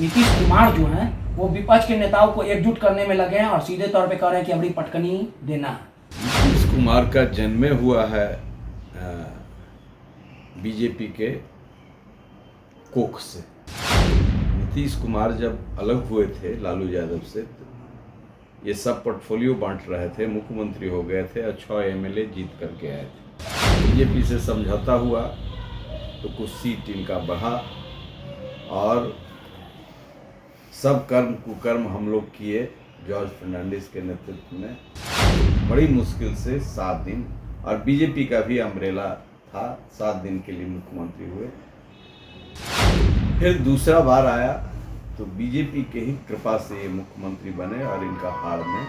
नीतीश कुमार जो हैं वो विपक्ष के नेताओं को एकजुट करने में लगे हैं और सीधे तौर पे कह रहे हैं कि अबड़ी पटकनी देना है। नीतीश कुमार का जन्मे हुआ है बीजेपी के कोख से। नीतीश कुमार जब अलग हुए थे लालू यादव से, ये सब पोर्टफोलियो बांट रहे थे, मुख्यमंत्री हो गए थे और 6 एमएलए जीत करके आए थे। बीजेपी से समझौता हुआ तो कुछ सीट इनका बढ़ा और सब कर्म कुकर्म हम लोग किए जॉर्ज फर्नांडिस के नेतृत्व में, बड़ी मुश्किल से 7 दिन, और बीजेपी का भी अम्ब्रेला था, 7 दिन के लिए मुख्यमंत्री हुए। फिर दूसरा बार आया तो बीजेपी के ही कृपा से ये मुख्यमंत्री बने और इनका हार में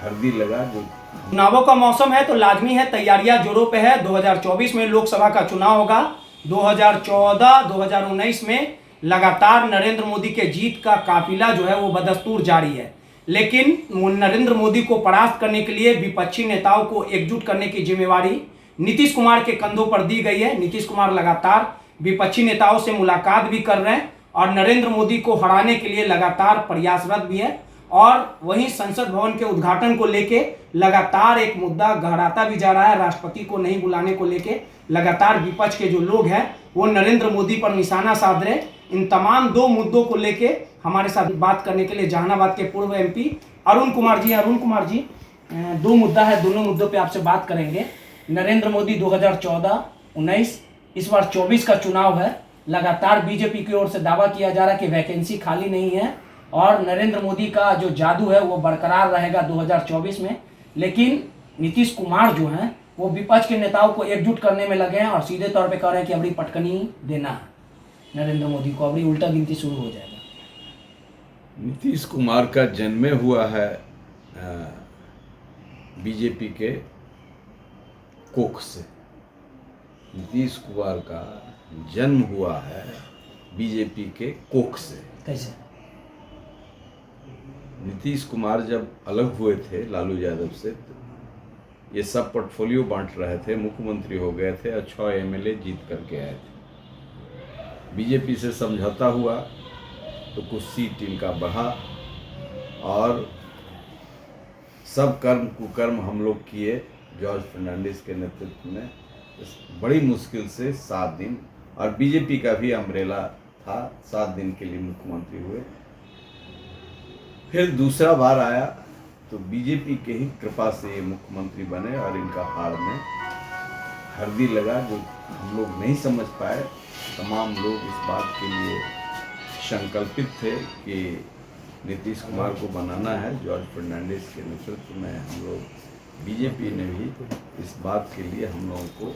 हल्दी लगा। जो चुनावों का मौसम है तो लाजमी है, तैयारियां जोरों पे है। 2024 में लोकसभा का चुनाव होगा। 2014-2019 में लगातार नरेंद्र मोदी के जीत का काफिला जो है वो बदस्तूर जारी है, लेकिन नरेंद्र मोदी को परास्त करने के लिए विपक्षी नेताओं को एकजुट करने की जिम्मेवारी नीतीश कुमार के कंधों पर दी गई है। नीतीश कुमार लगातार विपक्षी नेताओं से मुलाकात भी कर रहे हैं और नरेंद्र मोदी को हराने के लिए लगातार प्रयासरत भी है, और वहीं संसद भवन के उद्घाटन को लेके लगातार एक मुद्दा गहराता भी जा रहा है। राष्ट्रपति को नहीं बुलाने को लेके लगातार विपक्ष के जो लोग हैं वो नरेंद्र मोदी पर निशाना साध रहे। इन तमाम 2 मुद्दों को लेके हमारे साथ बात करने के लिए जहानाबाद के पूर्व एमपी अरुण कुमार जी 2 मुद्दा है, दोनों मुद्दों पे आपसे बात करेंगे। नरेंद्र मोदी 2014-19 इस बार 24 का चुनाव है। लगातार बीजेपी की ओर से दावा किया जा रहा है कि वैकेंसी खाली नहीं है और नरेंद्र मोदी का जो जादू है वो बरकरार रहेगा 2024 में, लेकिन नीतीश कुमार जो हैं वो विपक्ष के नेताओं को एकजुट करने में लगे हैं और सीधे तौर पे कह रहे हैं कि अबड़ी पटकनी देना है नरेंद्र मोदी को, अबड़ी उल्टा गिनती शुरू हो जाएगा। नीतीश कुमार का जन्मे हुआ है बीजेपी के कोख से। नीतीश कुमार का जन्म हुआ है बीजेपी के कोख से। कैसे? नीतीश कुमार जब अलग हुए थे लालू यादव से, ये सब पोर्टफोलियो बांट रहे थे, मुख्यमंत्री हो गए थे और 6 एमएलए जीत करके आए थे। बीजेपी से समझौता हुआ तो कुछ सीट इनका बढ़ा और सब कर्म कुकर्म हम लोग किए जॉर्ज फर्नांडिस के नेतृत्व में, बड़ी मुश्किल से 7 दिन, और बीजेपी का भी अम्ब्रेला था, 7 दिन के लिए मुख्यमंत्री हुए। फिर दूसरा बार आया तो बीजेपी के ही कृपा से ये मुख्यमंत्री बने और इनका हार में हल्दी लगा, जो हम लोग नहीं समझ पाए। तमाम लोग इस बात के लिए संकल्पित थे कि नीतीश कुमार को बनाना है। जॉर्ज फर्नांडिस के नेतृत्व में हम लोग, बीजेपी ने भी इस बात के लिए हम लोगों को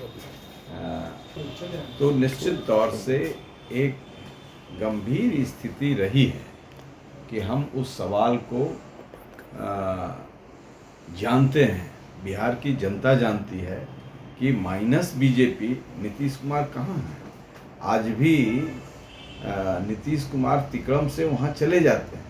तो निश्चित तौर से एक गंभीर स्थिति रही है कि हम उस सवाल को जानते हैं, बिहार की जनता जानती है कि माइनस बीजेपी नीतीश कुमार कहाँ है। आज भी नीतीश कुमार तिक्रम से वहाँ चले जाते हैं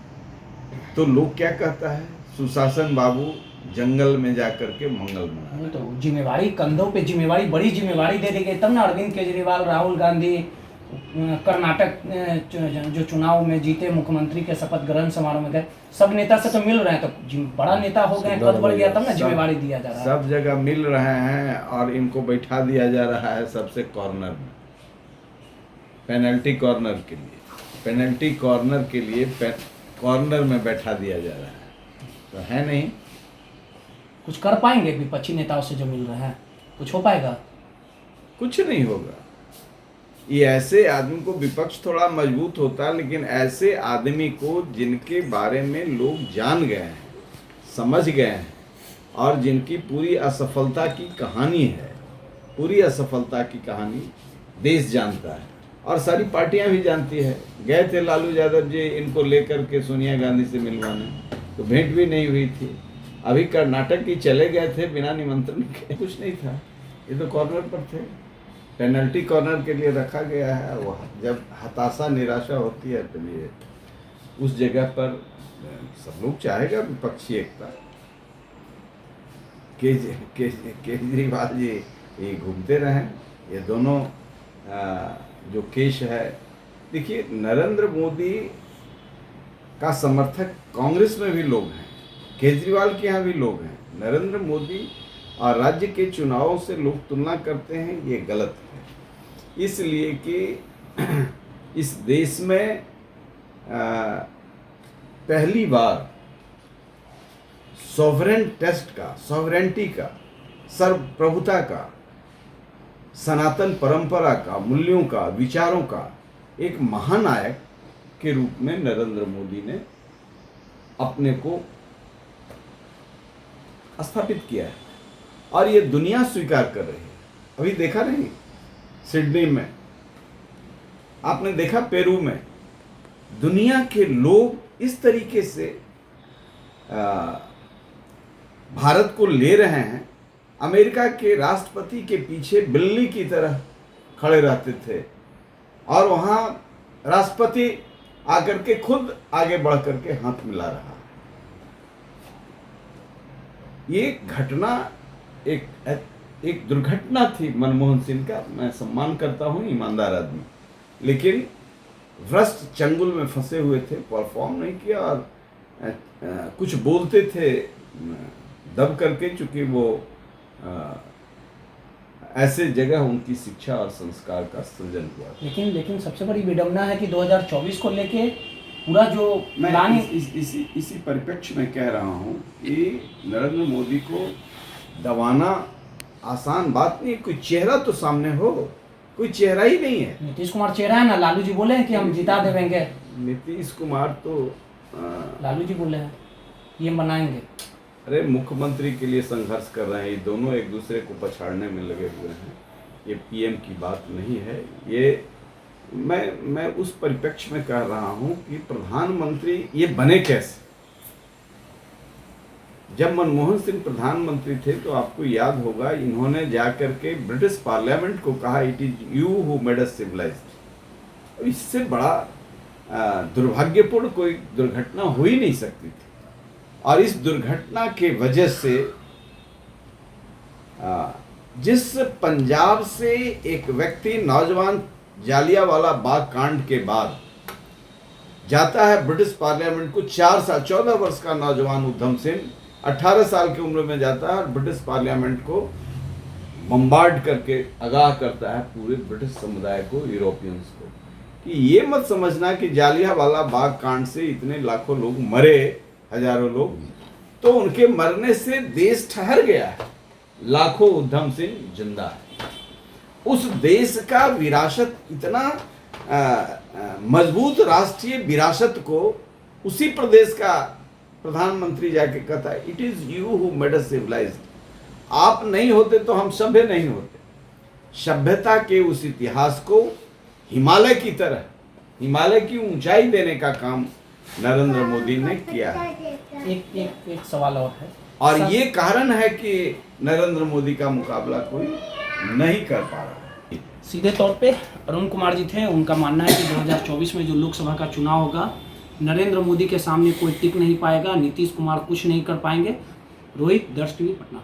तो लोग क्या कहता है, सुशासन बाबू जंगल में जाकर के मंगल मना। तो जिम्मेवारी कंधों पे, जिम्मेवारी, बड़ी जिम्मेवारी दे दी गई, तब ना अरविंद केजरीवाल, राहुल गांधी कर्नाटक जो चुनाव में जीते, मुख्यमंत्री के शपथ ग्रहण समारोह में गए, सब नेता से तो मिल रहे हैं, तो बड़ा नेता हो गए, पद बढ़ गया, तब ना जिम्मेवारी दिया जा रहा है। सब जगह मिल रहे हैं और इनको बैठा दिया जा रहा है सबसे कॉर्नर में, पेनल्टी कॉर्नर के लिए, पेनल्टी कॉर्नर के लिए कॉर्नर में बैठा दिया जा रहा है, तो है नहीं। कुछ कर पाएंगे विपक्षी नेताओं से जो मिल रहा है? कुछ हो पाएगा? कुछ नहीं होगा। ये ऐसे आदमी को, विपक्ष थोड़ा मजबूत होता है, लेकिन ऐसे आदमी को जिनके बारे में लोग जान गए हैं, समझ गए हैं, और जिनकी पूरी असफलता की कहानी है, पूरी असफलता की कहानी देश जानता है और सारी पार्टियां भी जानती है। गए थे लालू यादव जी इनको लेकर के सोनिया गांधी से मिलवाने, तो भेंट भी नहीं हुई थी। अभी कर्नाटक ही चले गए थे बिना निमंत्रण के, कुछ नहीं था, ये तो कॉर्नर पर थे, पेनल्टी कॉर्नर के लिए रखा गया है। वो जब हताशा निराशा होती है तो ये उस जगह पर सब लोग चाहेगा विपक्षी एकता। केजरीवाल जी ये घूमते रहें, ये दोनों जो केस है देखिए, नरेंद्र मोदी का समर्थक कांग्रेस में भी लोग हैं, केजरीवाल के यहाँ भी लोग हैं। नरेंद्र मोदी और राज्य के चुनावों से लोग तुलना करते हैं, ये गलत है। इसलिए कि इस देश में पहली बार सॉवरेन टेस्ट का, सॉवरेंटी का, सर्वप्रभुता का, सनातन परंपरा का, मूल्यों का, विचारों का एक महानायक के रूप में नरेंद्र मोदी ने अपने को स्थापित किया है और ये दुनिया स्वीकार कर रही है। अभी देखा नहीं, सिडनी में आपने देखा, पेरू में, दुनिया के लोग इस तरीके से भारत को ले रहे हैं। अमेरिका के राष्ट्रपति के पीछे बिल्ली की तरह खड़े रहते थे और वहां राष्ट्रपति आकर के खुद आगे बढ़ करके हाथ मिला रहा है। ये घटना एक दुर्घटना थी मनमोहन सिंह का। मैं सम्मान करता हूं, ईमानदार आदमी, लेकिन भ्रष्ट चंगुल में फंसे हुए थे, परफॉर्म नहीं किया और कुछ बोलते थे दब करके, चूंकि वो ऐसे जगह उनकी शिक्षा और संस्कार का सृजन हुआ। लेकिन सबसे बड़ी विडंबना है कि 2024 को लेके पूरा जो मैं प्लान इसी परिप्रेक्ष्य में कह रहा हूँ कि नरेंद्र मोदी को दबाना आसान बात नहीं है। कोई चेहरा तो सामने हो, कोई चेहरा ही नहीं है। नीतीश कुमार चेहरा है ना, लालू जी बोले हैं कि हम जिता देंगे। नीतीश कुमार तो लालू जी बोले हैं ये बनाएंगे। अरे मुख्यमंत्री के लिए संघर्ष कर रहे हैं, ये दोनों एक दूसरे को पछाड़ने में लगे हुए हैं। ये पीएम की बात नहीं है। ये मैं उस परिप्रेक्ष्य में कह रहा हूं कि प्रधानमंत्री ये बने कैसे। जब मनमोहन सिंह प्रधानमंत्री थे तो आपको याद होगा, इन्होंने जाकर के ब्रिटिश पार्लियामेंट को कहा, it is you who made us civilised. इससे बड़ा दुर्भाग्यपूर्ण कोई दुर्घटना हो ही नहीं सकती थी। और इस दुर्घटना के वजह से जिस पंजाब से एक व्यक्ति, नौजवान, जालियांवाला बाग कांड के बाद जाता है ब्रिटिश पार्लियामेंट को, 4 साल, 14 वर्ष का नौजवान उधम सिंह 18 साल की उम्र में जाता है और ब्रिटिश पार्लियामेंट को बम्बार्ड करके आगाह करता है पूरे ब्रिटिश समुदाय को, यूरोपियंस को, कि ये मत समझना कि जालियांवाला बाग कांड से इतने लाखों लोग मरे, हजारों लोग, तो उनके मरने से देश ठहर गया है। लाखों उधम सिंह जिंदा है। उस देश का विरासत, इतना मजबूत राष्ट्रीय विरासत को उसी प्रदेश का प्रधानमंत्री जाके कहता है, it is you who made us civilised. आप नहीं होते तो हम सभ्य नहीं होते। सभ्यता के उस इतिहास को हिमालय की तरह, हिमालय की ऊंचाई देने का काम नरेंद्र मोदी ने किया है। एक सवाल और है, और ये कारण है कि नरेंद्र मोदी का मुकाबला कोई नहीं कर पा रहा है। सीधे तौर पे अरुण कुमार जी थे, उनका मानना है कि 2024 में जो लोकसभा का चुनाव होगा, नरेंद्र मोदी के सामने कोई टिक नहीं पाएगा, नीतीश कुमार कुछ नहीं कर पाएंगे। रोहित, दर्श टीवी, पटना।